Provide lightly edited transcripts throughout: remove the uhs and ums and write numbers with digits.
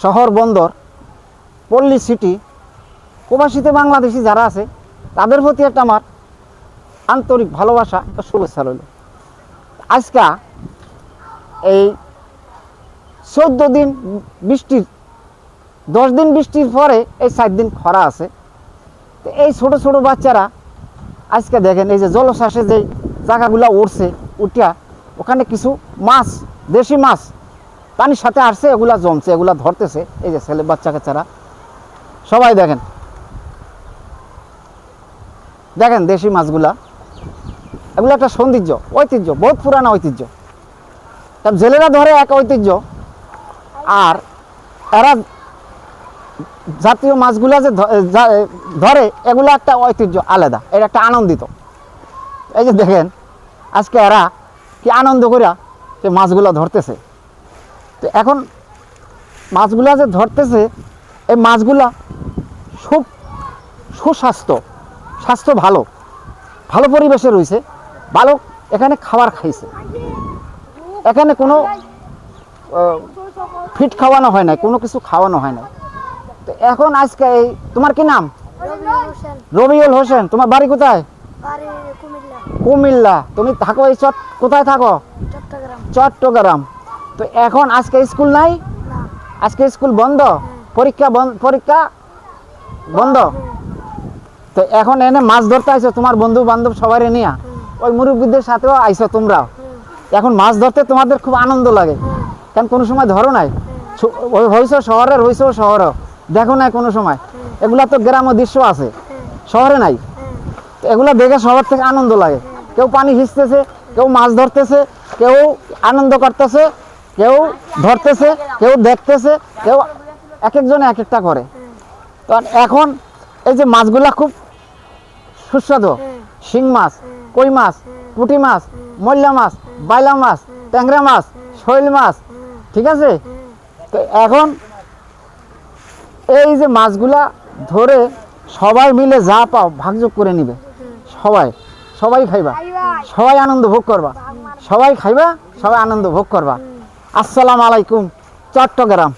শহর বন্দর পল্লী সিটি প্রবাসীতে বাংলাদেশি যারা আছে তাদের প্রতি একটা আমার আন্তরিক ভালোবাসা একটা শুভেচ্ছা রইল। আজকে এই 14 দিন বৃষ্টির 10 দিন বৃষ্টির পরে এই 4 দিন খরা আছে। তো এই ছোট ছোট বাচ্চারা আজকে দেখেন এই যে জলশ্বাসে যে জায়গাগুলো উঠছে উঠিয়া ওখানে কিছু মাছ দেশি মাছ পানির সাথে আসছে, এগুলা জমছে, এগুলা ধরতেছে। এই যে ছেলে বাচ্চা কাচ্চারা সবাই দেখেন দেখেন দেশি মাছগুলা, এগুলো একটা সৌন্দর্য ঐতিহ্য, বহুত পুরানো ঐতিহ্য। কারণ জেলেরা ধরে এক ঐতিহ্য, আর এরা জাতীয় মাছগুলা যে ধরে এগুলো একটা ঐতিহ্য আলাদা, এটা একটা আনন্দিত। এই যে দেখেন আজকে এরা কি আনন্দ করিয়া যে মাছগুলো ধরতেছে। তো এখন মাছগুলা যে ধরতেছে এই মাছগুলা সুস্বাস্থ্য, স্বাস্থ্য ভালো ভালো পরিবেশে রয়েছে, ভালো এখানে খাবার খাইছে, এখানে কোনো ফিট খাওয়ানো হয় না, কোনো কিছু খাওয়ানো হয় না। তো এখন আজকে এই তোমার কি নাম? রবিউল হোসেন। তোমার বাড়ি কোথায়? কুমিল্লা। তুমি থাকো এই কোথায় থাকো? চট্টগ্রাম। তো এখন আজকে স্কুল নাই? আজকে স্কুল বন্ধ, পরীক্ষা বন্ধ। তো এখন এনে মাছ ধরতে আইছো তোমার বন্ধু বান্ধব সবাই নিয়ে, ওই মুরব্বীদের সাথেও আইছো তোমরাও। এখন মাছ ধরতে তোমাদের খুব আনন্দ লাগে, কারণ কোনো সময় ধরো নাই, হইছো শহরের, হইছো শহরও দেখো নাই কোনো সময়। এগুলা তো গ্রাম্য দৃশ্য আছে, শহরে নাই। তো এগুলা দেখে শহর থেকে আনন্দ লাগে। কেউ পানি ভিজতেছে, কেউ মাছ ধরতেছে, কেউ আনন্দ করতেছে, কেউ ধরতেছে, কেউ দেখতেছে, কেউ এক একজনে এক একটা করে। তো এখন এই যে মাছগুলা খুব সুস্বাদু, শিং মাছ, কই মাছ, পুঁটি মাছ, মল্লা মাছ, বাইলা মাছ, ট্যাংরা মাছ, শৈল মাছ, ঠিক আছে। তো এখন এই যে মাছগুলা ধরে সবাই মিলে যা পাও ভাগযোগ করে নিবে, সবাই খাইবা, সবাই আনন্দ ভোগ করবা, সবাই খাইবা, সবাই আনন্দ ভোগ করবা। আসসালামু আলাইকুম। চট্টগ্রাম।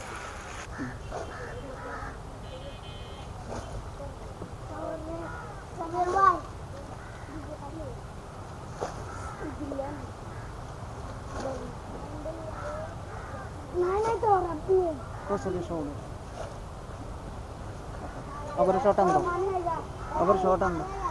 অপরে শটান দাও, অপরে শটান দাও।